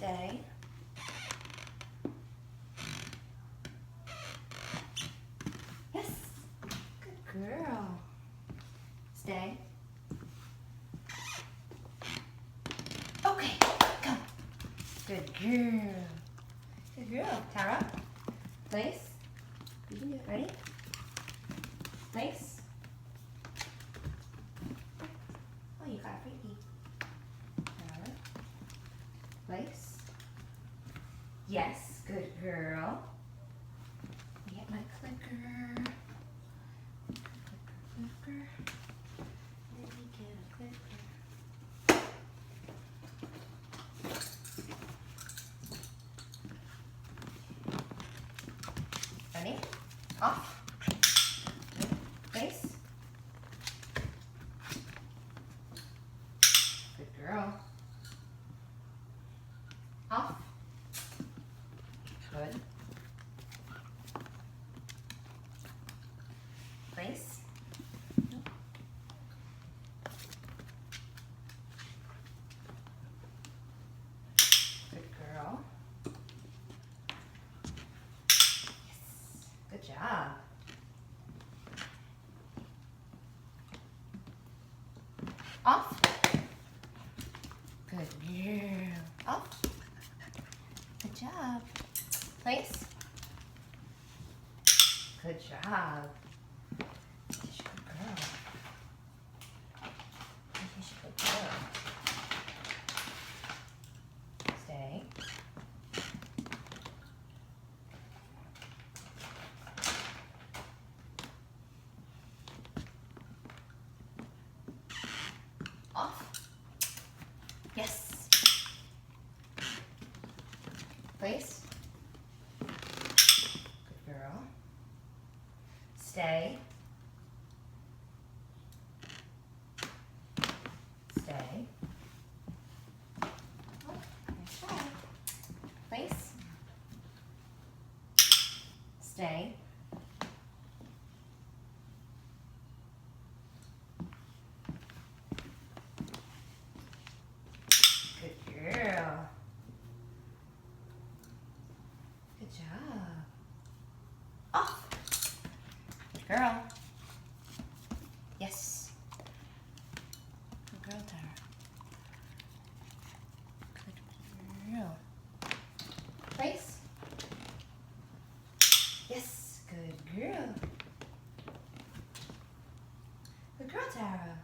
Stay. Yes. Good girl. Stay. Okay, come. Good girl. Good girl. Tara, place. You can do it. Ready? Place. Oh, you got a freebie. Tara, place. Yes, good girl. Get my clicker. Clicker. Let me get a clicker. Ready? Off. Face. Good girl. Off. Good. Place. Good girl. Yes. Good job. Off. Good girl. Off. Good job. Place. Good job. She's a good girl. She's a good girl. Stay. Off. Yes. Place. Good girl. Stay. Stay. Oh, nice try. Place. Stay. Good girl. Good job. Off. Good girl. Yes. Good girl, Tara. Good girl. Place. Yes. Good girl. Good girl, Tara.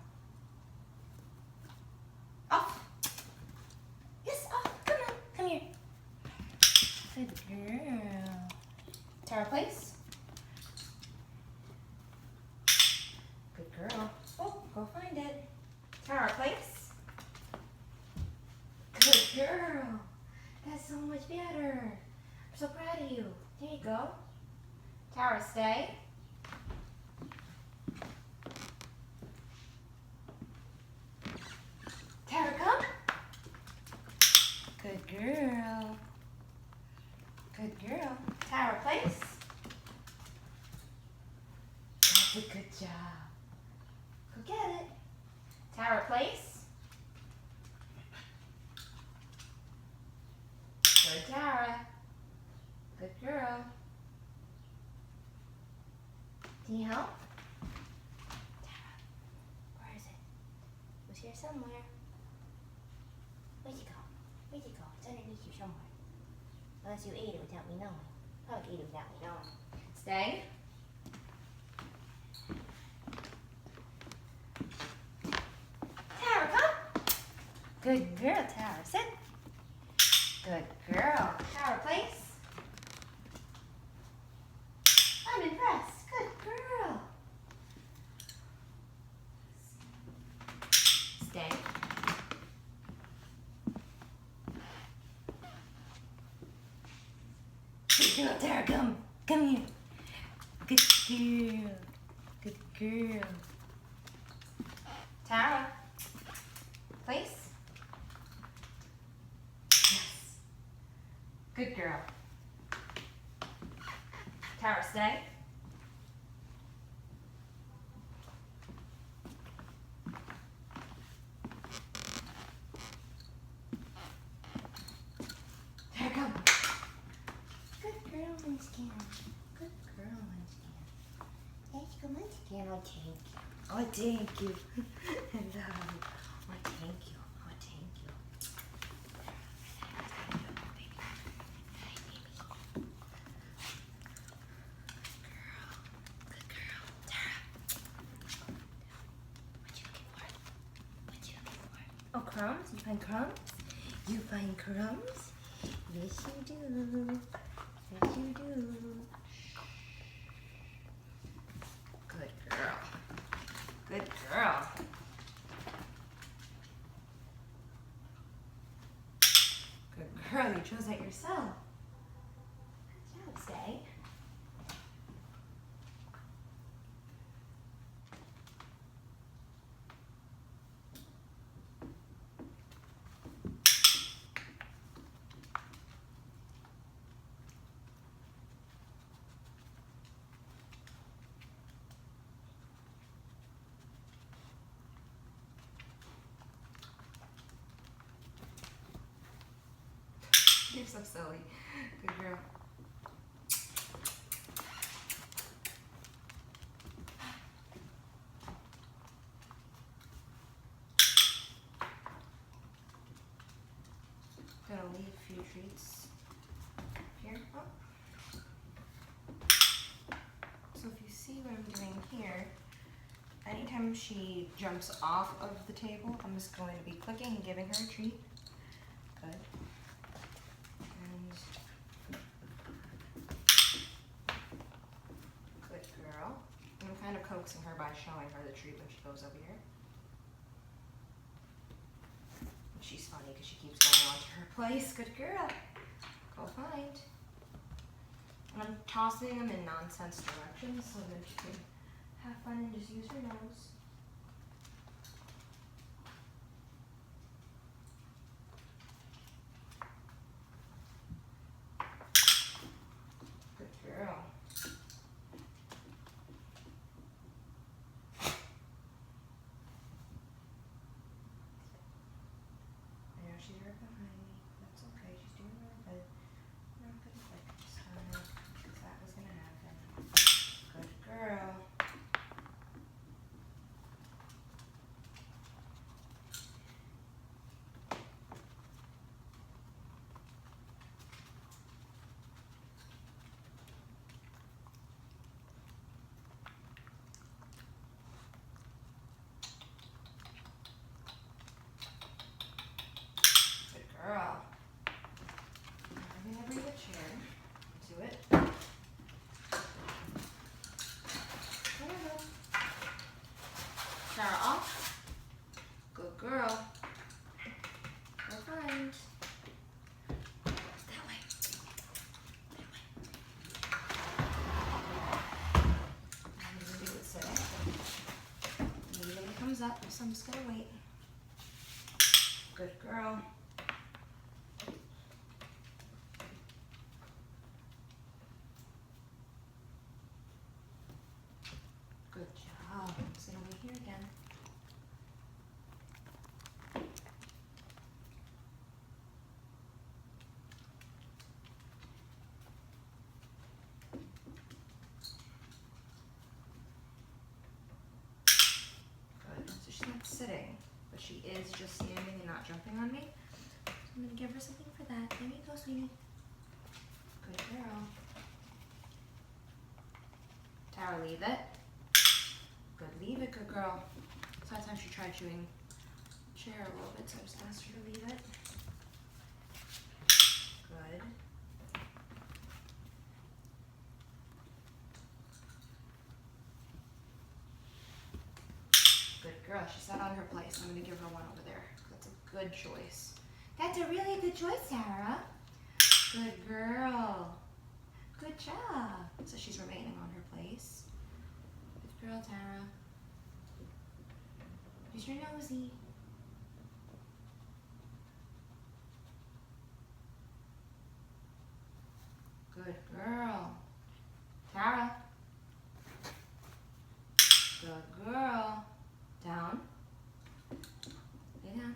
Off. Yes, off. Come on. Come here. Good girl. Tara, place. Good girl. Oh, go find it. Tara, place. Good girl. That's so much better. I'm so proud of you. There you go. Tara, stay. Tara, come. Good girl. Good girl. Tara, place. That's a good job. Go get it. Tara, place. Good, Tara. Good girl. Can you help? Tara, where is it? It was here somewhere. Where'd you go? Where'd you go? It's underneath you somewhere. Unless you ate it without me knowing. Probably ate it without me knowing. Stay. Tara, come. Good girl, Tara. Sit. Good girl. Tara, place. I'm impressed. Good girl. Stay. Good girl, Tara, come. Come here. Good girl. Good girl. Tara, place. Yes. Good girl. Tara, stay. thank you. Oh, thank you. Hello. Oh, thank you. Oh, thank you. Baby. Hi, baby. Good girl. Tara. What you looking for? What you looking for? Oh, crumbs? You find crumbs? You find crumbs? Yes, you do. Yes, you do. Good girl. Good girl. Good girl, you chose that yourself. Good job, Stay. You're so silly. Good girl. Gonna leave a few treats here. Oh. So if you see what I'm doing here, anytime she jumps off of the table, I'm just going to be clicking and giving her a treat. Good. And good girl. And I'm kind of coaxing her by showing her the treat when she goes over here. And she's funny because she keeps going on to her place. Good girl. Go find. And I'm tossing them in nonsense directions so that you can have fun and just use your nose. Good girl. I know she's right behind me. That's okay. She's doing really good. I'm not gonna click this time because that was gonna happen. Good girl. Good girl. Now I'm gonna bring the chair to it. Tara off. Good girl. Go find. That way. That way. I'm gonna do it sitting. Maybe when it comes up, so I'm just gonna wait. Good girl. Good job. Sit over here again. Good. So she's not sitting, but she is just standing and not jumping on me. So I'm gonna give her something for that. There you go, sweetie. Good girl. Tara, leave it. Good, leave it, good girl. So that time she tried chewing the chair a little bit, so I just asked her to leave it. Good. Good girl. She sat on her place. I'm going to give her one over there. That's a good choice. That's a really good choice, Tara. Good girl. Good job. So she's remaining on her place. Good girl, Tara. Use your nosy. Good girl. Tara. Good girl. Down. Lay down.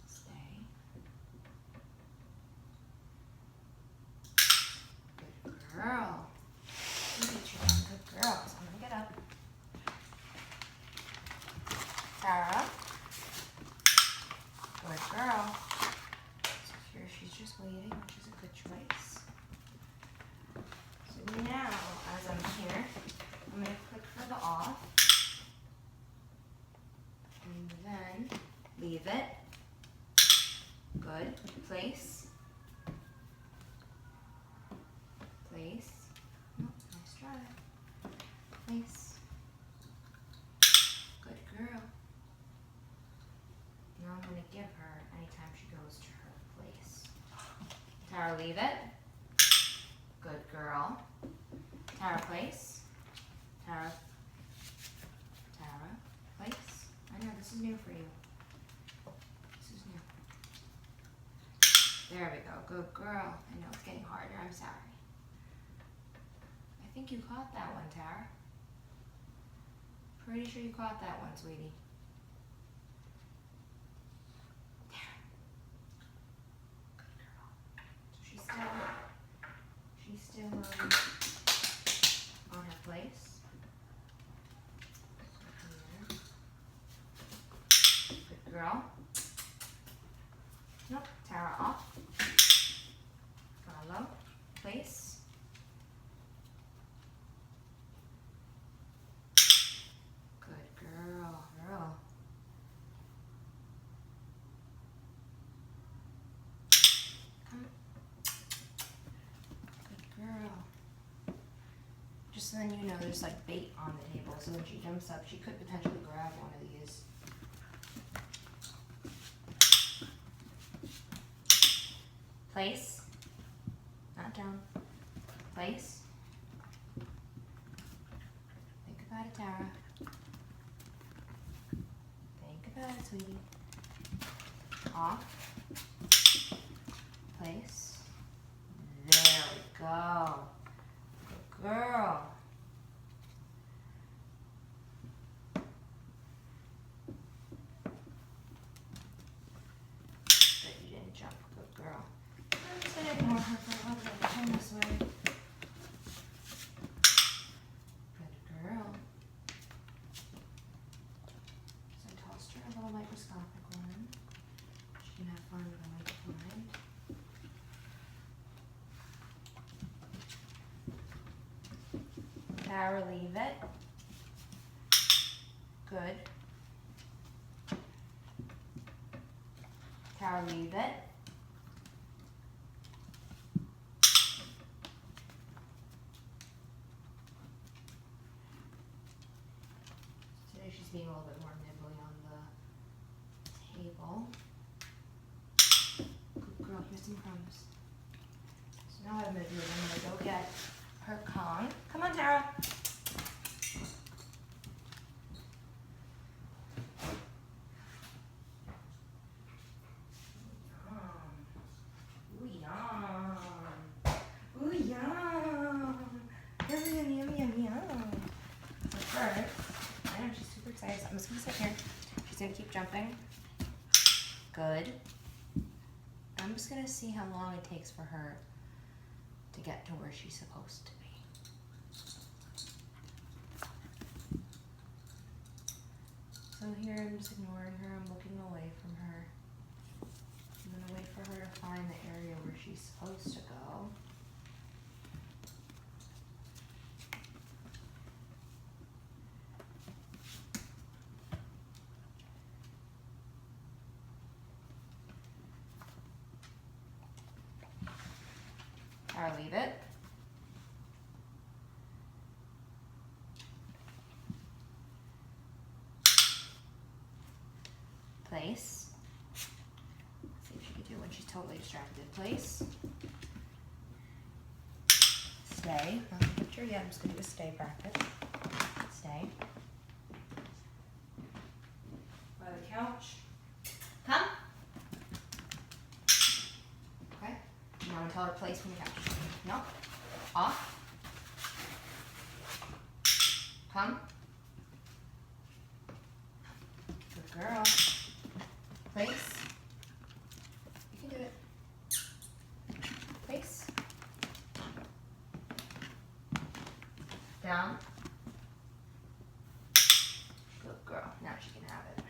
Stay. Good girl. Look at you, good girl. So I'm gonna get leave it. Good. Place. Place. Oh, nice try. Place. Good girl. Now I'm going to give her anytime she goes to her place. Tara, leave it. Good girl. Tara, place. Tara. Tara, place. I know, this is new for you. This is new. There we go. Good girl. I know, it's getting harder. I'm sorry. I think you caught that one, Tara. Pretty sure you caught that one, sweetie. Tara. Good girl. So she's still on her place. Good girl. Nope. Tara off. Follow. Place. Good girl. Girl. Come. Good girl. Just so then you know there's like bait on the table, so when she jumps up, she could potentially grab one of these. Place. Not down. Place. Think about it, Tara. Think about it, sweetie. Off. Place. There we go. Good girl. Good, you didn't jump. Good girl. I'm just gonna ignore her for a little bit. Come this way. Good girl. So I tossed her a little microscopic one. She can have fun with a microphone. Tara, leave it. Good. Tara, leave it. Today she's being a little bit more nibbly on the table. Good girl, here's some crumbs. So now what I'm going to do is I'm going to go get her Kong. Come on, Tara. Ooh, yum. Ooh, yum. Yum, yum, yum, yum, yum. So first, I know she's super excited. So I'm just going to sit here. She's going to keep jumping. Good. I'm just going to see how long it takes for her to get to where she's supposed to be. So here I'm just ignoring her, I'm looking away from her. I'm gonna wait for her to find the area where she's supposed to go. Or leave it. Place. Let's see if she can do it when she's totally distracted. Place. Stay. Not the picture yet. I'm just going to do a stay practice. Stay. By the couch. Come. Okay. Now I'm going to tell her place from the couch. No. Off. Come. Good girl. Place. You can do it. Place. Down. Good girl. Now she can have it.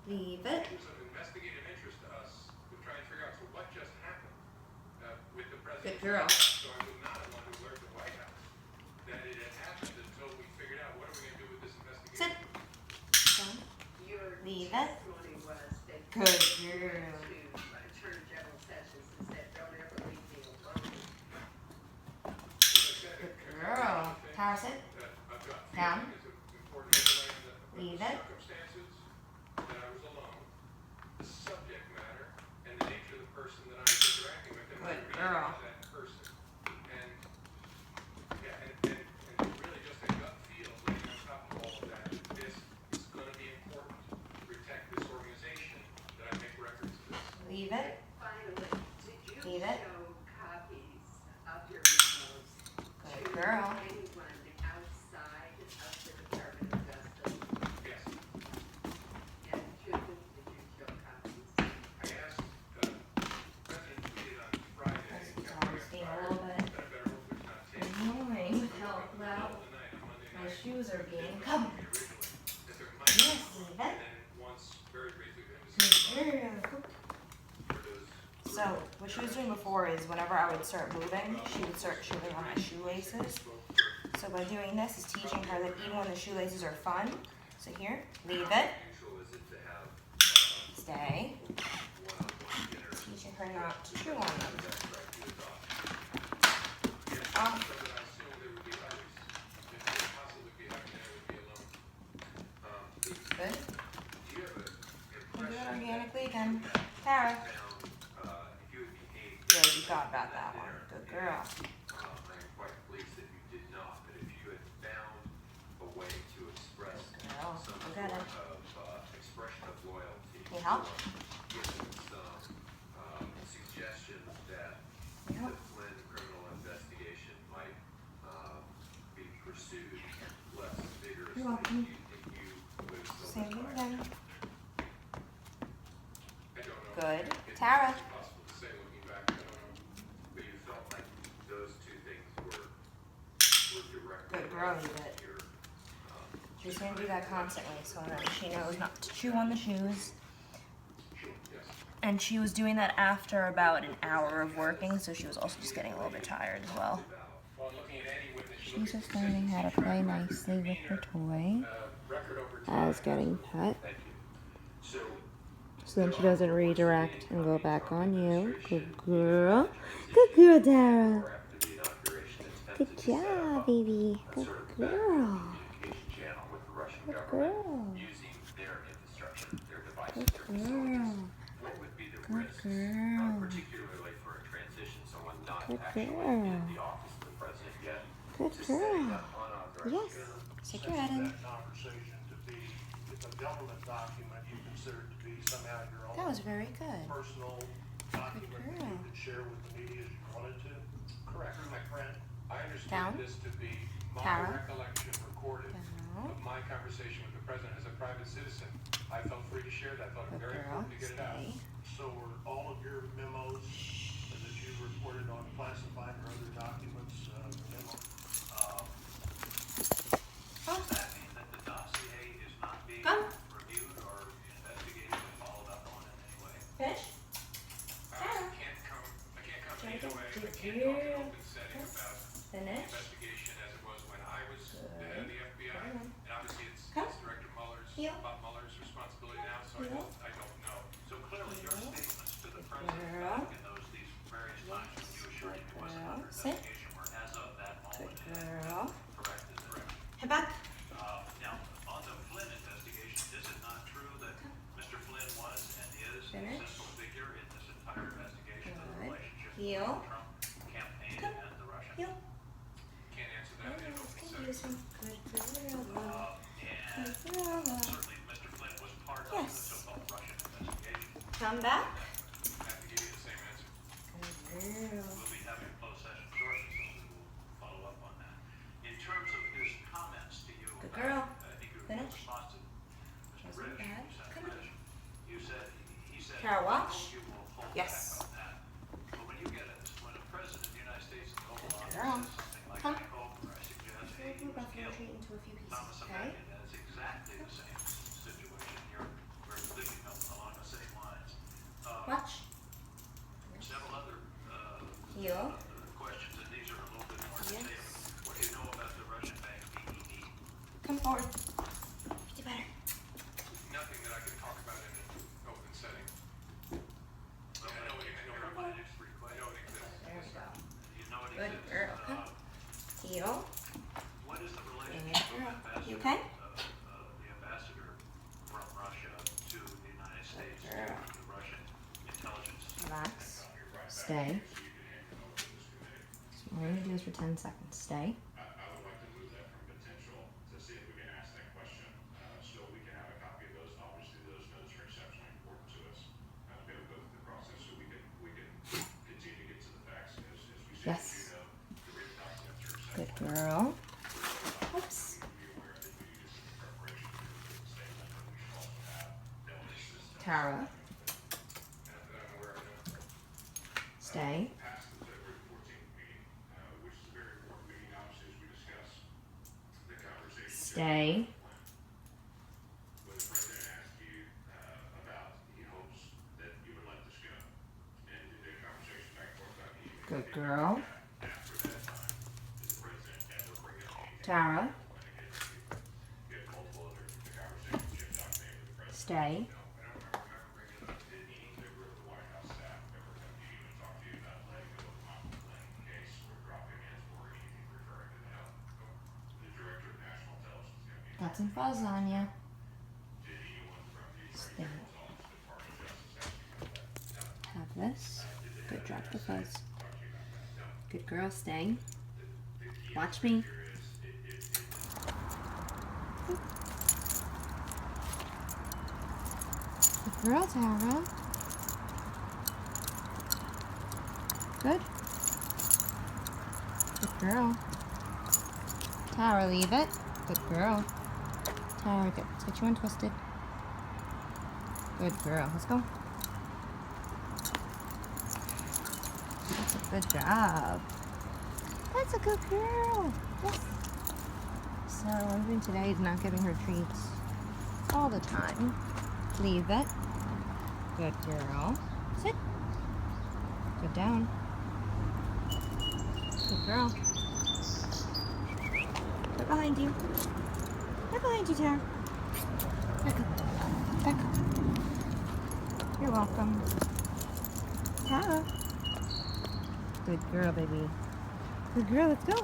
Leave it. It was of investigative interest to us to try and figure out so what just happened with the president. Good girl. So I would not have wanted to alert the White House that it had happened until we figured out what are we going to do with this investigation. Sit. Down. Leave it. Good girl. Attorney General Sessions and said, don't ever leave me alone. Good girl. Tara, sit. Down. Leave it. Circumstances that I was alone, the subject matter, and the nature of the person that I was interacting with, and my Good reading girl. of that person. And yeah, and really just a gut feel laying on top of all of that. This is going to be important to protect this organization that I make records of this. Leave it. Finally, did you Leave it. show copies of your memos Good to girl. anyone outside of the Department of Justice? Yes, And to whom did you show copies? I asked President tweeted on Friday That's after exhausting I a got little fired bit. that I better hope there's not tape. Annoying with how loud Tonight on Monday my night. shoes are being. Didn't Come. know me originally, that there might Yes, be, leave and it. then once very briefly there was Good girl. for those So, what she was doing before is whenever I would start moving, she would start chewing on my shoelaces. So by doing this is teaching her that even when the shoelaces are fun, so here, leave it, usual is it to have stay, one-on-one dinner. teaching her not to chew on them. That's right, he was off. Yeah, Off. so that I assumed there would be others. If they possibly be having dinner, would be alone. Good. Do you have a You do impression it that organically again. Tara. found, if you had behaved Good, you thought about that one. Good girl. I'm quite pleased that you did not, but if you had found a way to express Girl, some go sort get it. of expression of loyalty, Can you help? or given some suggestions that Can you the help? Flynn criminal investigation might be pursued less vigorously, You're welcome. do you think you would have still Same been thing fired? again. I don't know. Good. It's Tara. impossible to say looking back, I don't know. But you felt like those two things were directly Good girl, you related did. to your, She's gonna do that constantly so that she knows not to chew on the shoes. yes. And she was doing that after about an hour of working, so she was also just getting a little bit tired as well. While looking at any witness, you She's look at just learning how to play nicely with her toy record over time. as getting pet. Thank you. So, So then she doesn't redirect and go back on you. Good girl. Good girl, Dara. after the inauguration, it's Good job, baby. Good girl. communication channel with the Russian Good government girl. using their infrastructure, their devices, Good their facilities. girl. What would be the Good risks, girl. particularly for a transition, someone not Good actually girl. in the office of the president yet, Good to setting girl. up unauthorized Yes. Stick your head in. That conversation to be, if a government document you consider to be somehow your That own was very good. personal document that girl. you could share with the media as you wanted to. Correct. My friend, I understood Down. this to be my Tara. recollection recorded Down. of my conversation with the president as a private citizen. I felt free to share that. I thought it was Good very girl. important to get it out. Stay. so were all of your memos that you reported on classified or other documents, memo, Does that mean that the dossier is not being Come. reviewed or investigated or followed up on in any way? Finish. I can't come Take either it. way. I Good can't talk in girl. open setting about the Finish. investigation as it was when I was the head of the FBI. Good. And obviously it's Come. Director Mueller's, Heel. Bob Mueller's responsibility now, so Heel. I don't know. So clearly your statements to the Girl. president back in these various times when you assured him he wasn't Girl. under Sit. investigation were as of that Good moment girl. correct and correct. Head back. Now, on the Flynn investigation, is it not true that Mr. Flynn was and is a Finish. central figure in this entire investigation of the Good. relationship Heel. between the Trump campaign Come. and the Russians? Heel. Can't answer that in open Thank setting. you, son. Good girl. And Good girl. certainly Mr. Flynn was part of the Yes. so-called Russian investigation. Come back. I have to give you the same answer. Good girl. We'll be having a closed session shortly, so we will follow up on that. In terms of his comments to you Good about, girl. I think your Finish. response to Mr. Wasn't Rich, bad. Senator Come on. Rich, he said, Tara, I watch. hope you will hold Yes. back on that. But when you get it, when a president of the United States in the Oval Office girl. says something like, Come. I hope or I suggest We'll he move was up the killed, retreat into a few pieces, Thomas okay? Amendment, that's exactly the same situation. We're completely Heel. questions, and these are a little bit more detailed. What do you know about the Russian bank BED? Come forward. Do better. Nothing that I can talk about in an open setting. Well, I know it exists. my next three I know questions. it exists. There we go. You know it Good exists. girl. Come. Heel. What is the Good relationship girl. of ambassador, You okay? The ambassador from Russia to the United States, to girl. the Russian intelligence? Relax. Stay. All we're gonna do is for 10 seconds. Stay. I would like to move that from potential to see if we can ask that question, so we can have a copy of those. Obviously, those notes are exceptionally important to us, to be able to go through the process, so we can continue to get to the facts as we see. Yes. You know, the written documents are exceptional. Good girl. Oops. Be aware that we do some preparation to do the statement, but we should also have elements system Tara. that I'm aware of. Stay. Past the February 14th meeting, which is a very important meeting, obviously, as we discuss the conversation. Stay. When the president asked you about he hopes that you would let this go, and the conversation back and forth about he Good girl. after that time, did the president ever bring up anything? Tara. Get multiple other conversations Jim talked to with the president. Stay. No, I don't remember bringing it up. Did any member of the White House staff ever come to you and talk to you about letting go of Michael Flynn case or dropping it or anything referring to that? The director of national intelligence got me. Got some fuzz on you. Did anyone from the Stay. Attorney General's office, Department of Justice ask you about that? No. Have this. Good. Drop the fuzz. Talk to you about that? No. Good girl. Stay. The key Watch me. here is Good girl, Tara. Good. Good girl. Tara, leave it. Good girl. Tara, good. Let's get you untwisted. Good girl. Let's go. That's a good job. That's a good girl. Yes. So what I'm doing today is not giving her treats all the time. Leave it. Good girl. Sit. Sit down. Good girl. Look behind you. Look behind you, Tara. Back up. Back up. You're welcome. Tara. Good girl, baby. Good girl, let's go.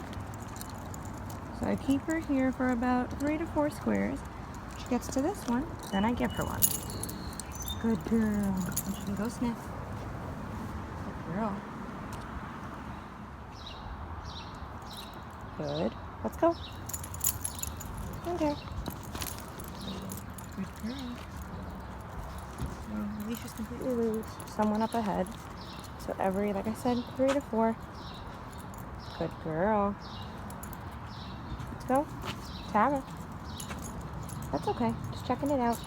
So I keep her here for about 3 to 4 squares. She gets to this one, then I give her one. Good girl. And she can go sniff. Good girl. Good. Let's go. Okay. Good girl. So Alicia's completely loose. Someone up ahead. So every, like I said, 3 to 4. Good girl. Let's go. Tara. That's okay. Just checking it out.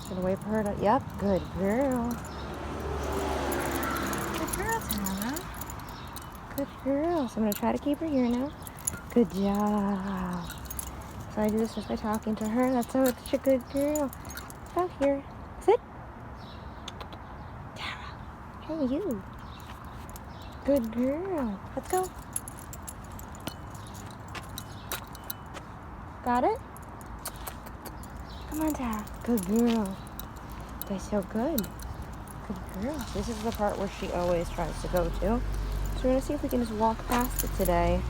Gonna wait for her to. Yep. Good girl. Good girl, Tara. Good girl. So I'm gonna try to keep her here now. Good job. So I do this just by talking to her. That's such a good girl. Out here. Sit. Tara. Hey, you. Good girl. Let's go. Got it? Come on, Tara. Good girl. They're so good. Good girl. This is the part where she always tries to go to. So we're going to see if we can just walk past it today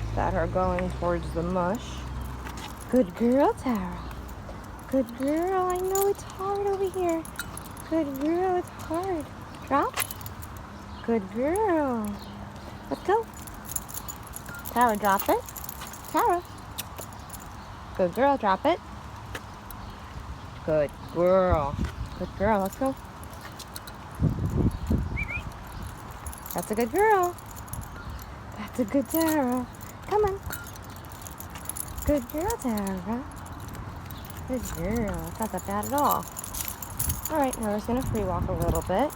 without her going towards the mush. Good girl, Tara. Good girl. I know it's hard over here. Good girl. It's hard. Drop. Good girl. Let's go. Tara, drop it. Tara. Good girl, drop it. Good girl. Good girl, let's go. That's a good girl. That's a good Tara. Come on. Good girl, Tara. Good girl. It's not that bad at all. Alright, now we're just going to free walk a little bit.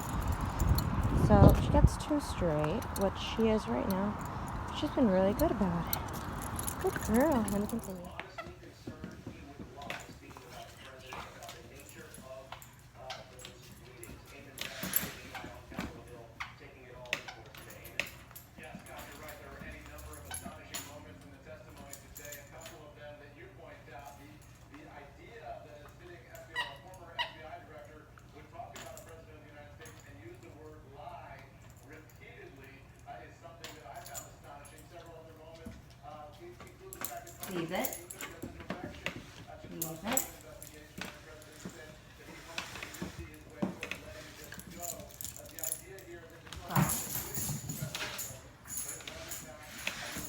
So she gets 2 straight, which she is right now. She's been really good about it. Good girl. Let me continue. leave it. Leave it.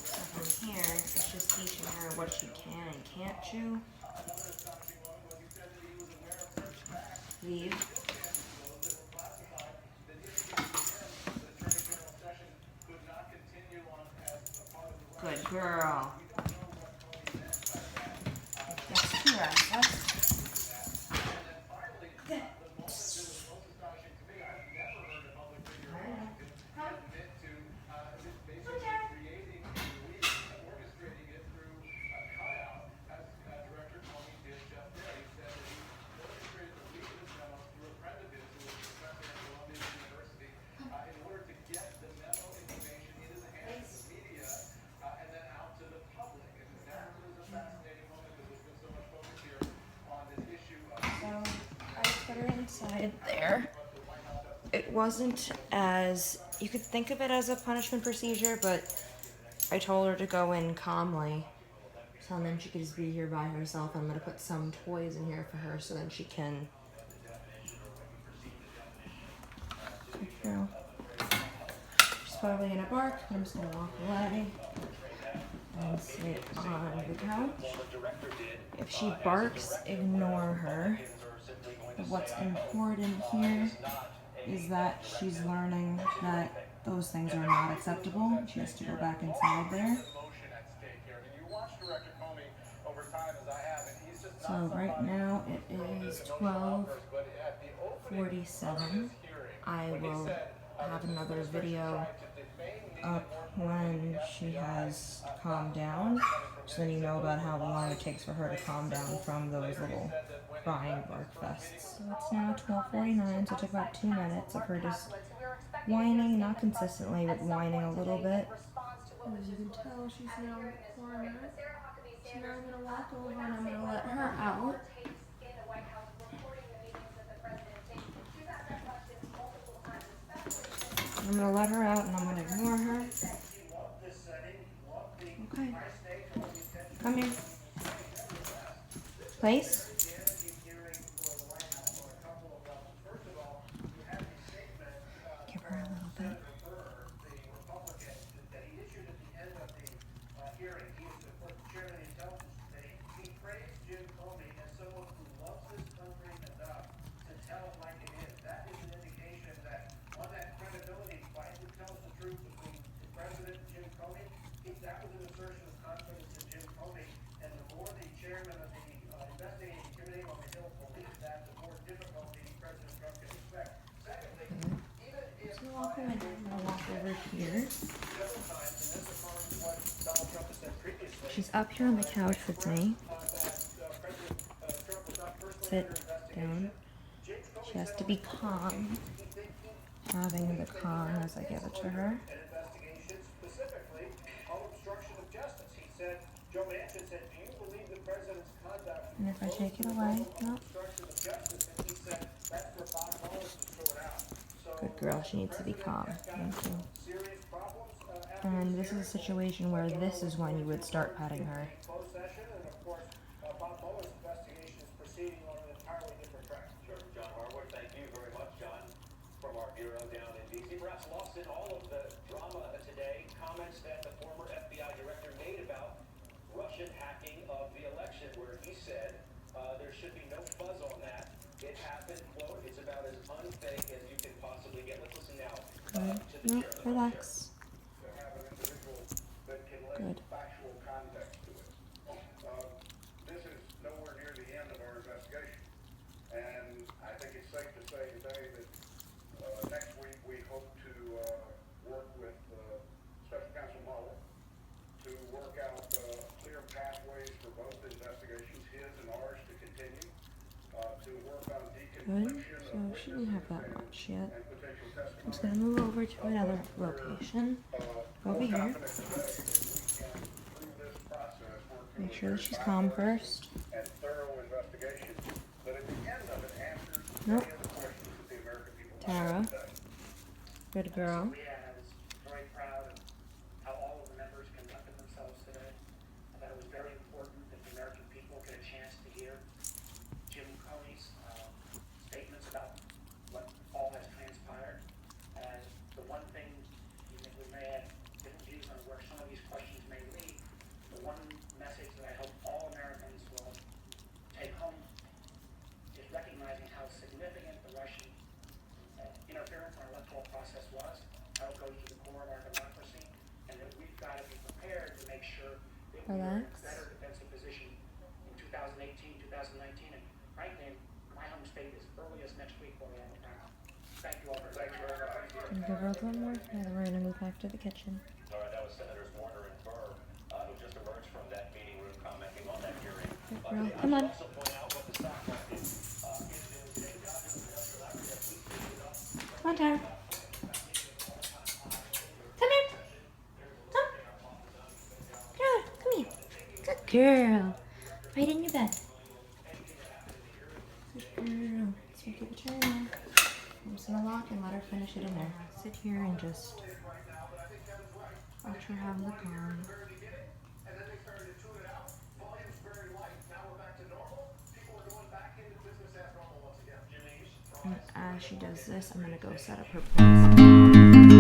So from here, it's just teaching her what she can and can't chew. Leave. Good girl. That's too restless. Inside there. It wasn't as, you could think of it as a punishment procedure, but I told her to go in calmly. So then she could just be here by herself. I'm gonna put some toys in here for her so then she can. Good girl. She's probably gonna bark. I'm just gonna walk away and sit on the couch. If she barks, ignore her. But what's important here is that she's learning that those things are not acceptable. She has to go back inside there. So right now it is 12:47. I will have another video up when she has calmed down. So then you know about how long it takes for her to calm down from those little crying bark fests. So it's now 12:49, so it took about 2 minutes of her just whining, not consistently, but whining a little bit. As you can tell, she's now in the corner. So now I'm gonna walk over and I'm gonna let her out. I'm gonna let her out and I'm gonna ignore her. Okay. Come here. Place. Give her a little bit. I'm gonna walk over here. She's up here on the couch with me. Sit down. She has to be calm. Having the calm as I give it to her. And if I take it away, no. Good girl, she needs to be calm. Thank you. And this is a situation where this is when you would start petting her. John Harwood, thank you very much, John, from our bureau down in D.C. Perhaps lost in all of the drama today, comments that the former FBI director made about Russian hacking of the election, where he said there should be no fuzz on that. It happened, quote, it's about as unfake as you can possibly get. Let's listen now to the chair. Relax. Good. Factual context to it. This is nowhere near the end of our investigation. And I think it's safe to say today that next week we hope to work with Special Counsel Mueller to work out clear pathways for both investigations, his and ours, to continue, to work on deconfliction So she didn't have that much yet. I'm just gonna move over to another location. Over here. Make sure that she's calm first. and thorough investigation, but at the end of it answers Nope. many of the questions that the American people Tara. have today. Good girl. Leanne, I was very proud of how all of the members conducted themselves today. I thought it was very important one message that I hope all Americans will take home is recognizing how significant the Russian interference in our electoral process was, how it goes to the core of our democracy, and that we've got to be prepared to make sure that we're in a better defensive position in 2018, 2019, and frankly, in my home state as early as next week when we have a primary. Thank you all very much. Can you give her one more? Yeah, then we're gonna move back to the kitchen. All right, that was Senators Warner and Burr, who just emerged from that meeting room commenting on that hearing. Girl, come on. Also point out what the stock market is doing today. Come on, Tara. Come here. Come. Tara, come here. Good girl. Right in your bed. Good girl. So keep it turning. I'm just gonna lock and let her finish it in there. Sit here and just watch her have the calm. And as she does this, I'm gonna go set up her place.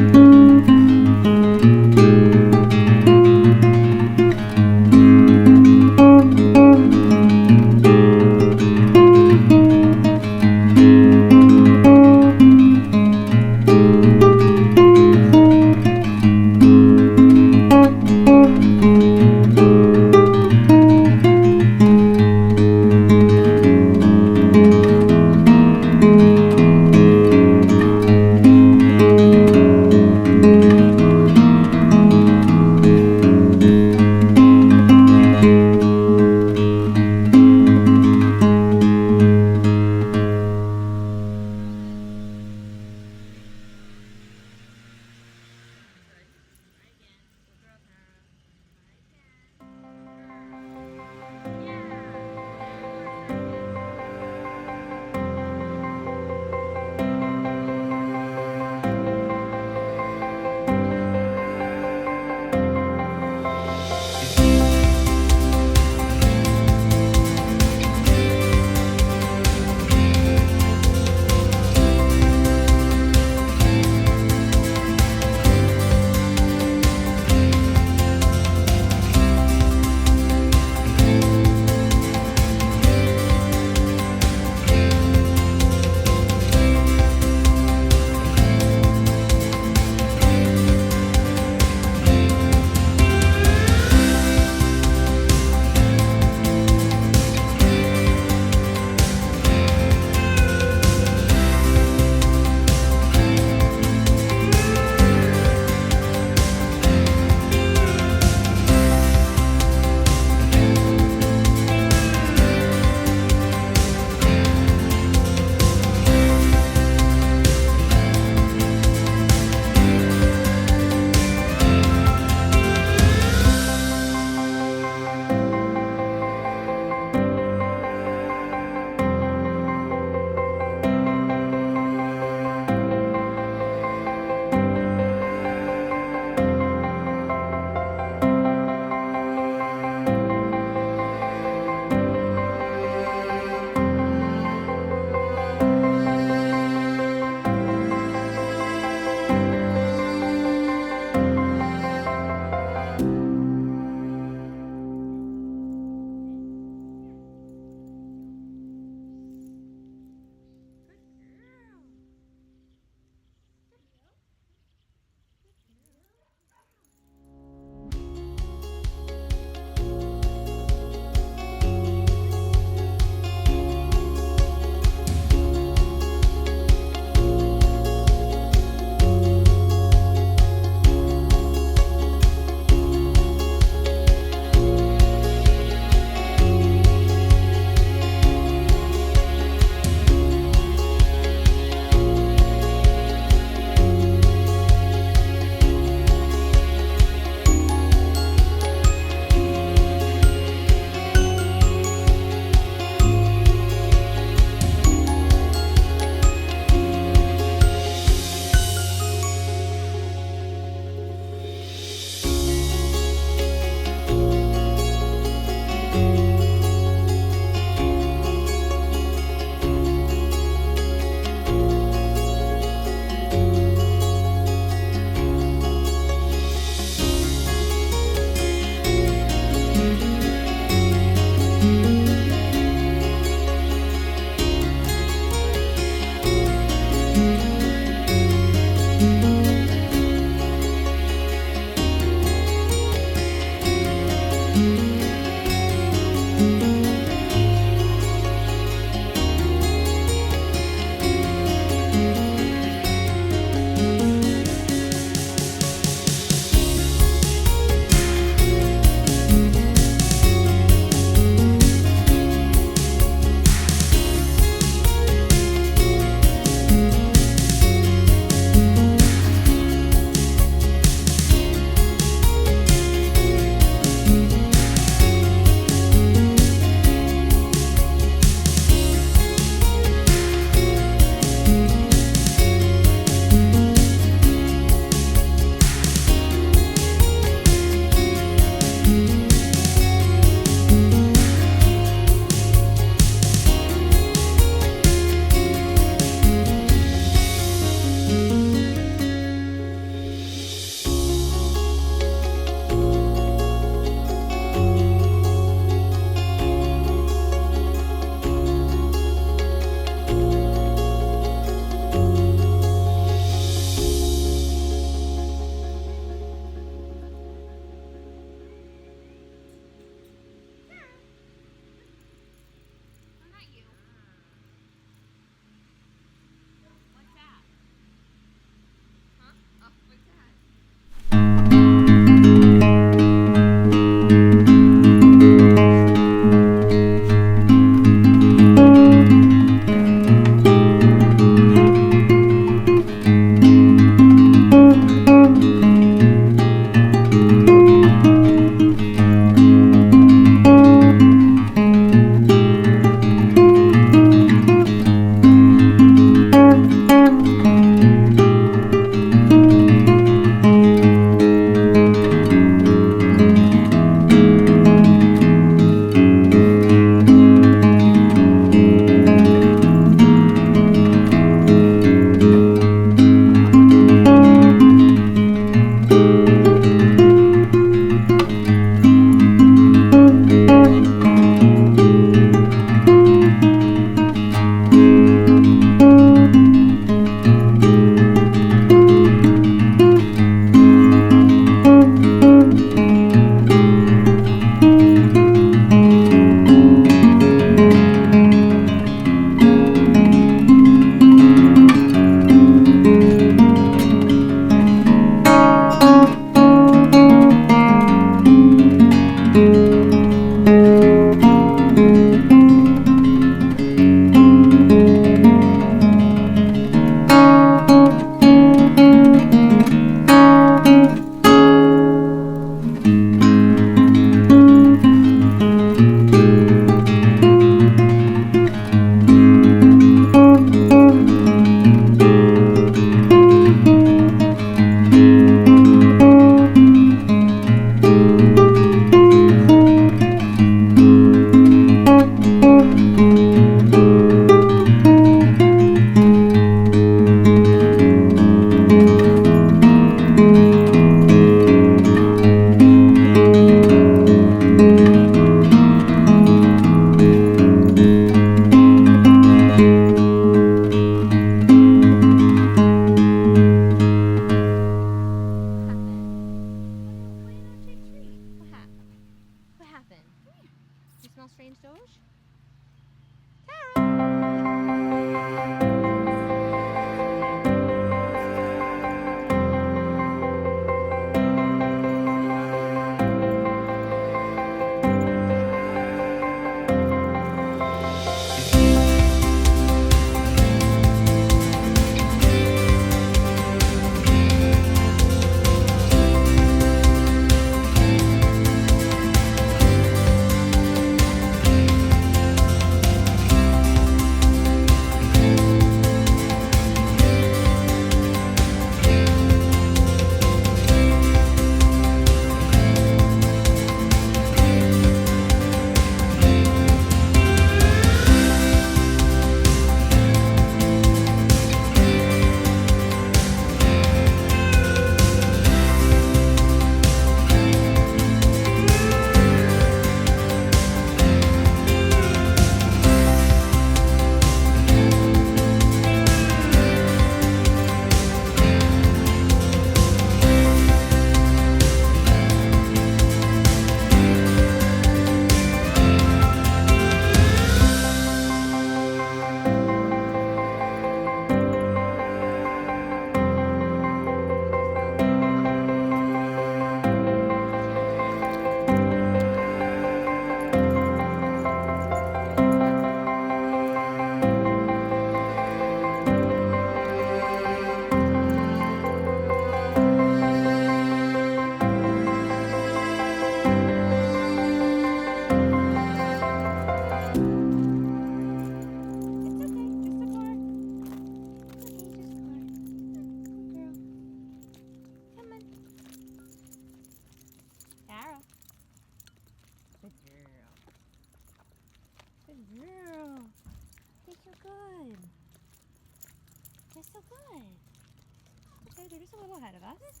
You're just a little ahead of us.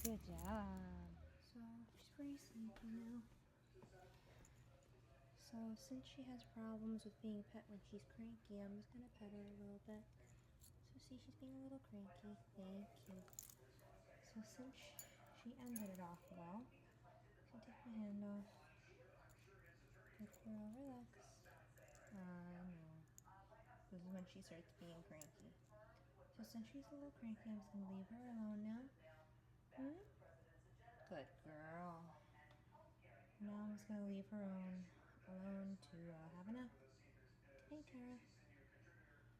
Good job. So she's pretty sleepy now. So since she has problems with being pet when she's cranky, I'm just gonna pet her a little bit. So see, she's being a little cranky. Thank you. So since she ended it off well, I can take my hand off. Good girl, relax. No. This is when she starts being cranky. So since she's a little cranky, I'm just gonna leave her alone now. Good girl. Now I'm just gonna leave her alone to have a nap. Hey, Tara.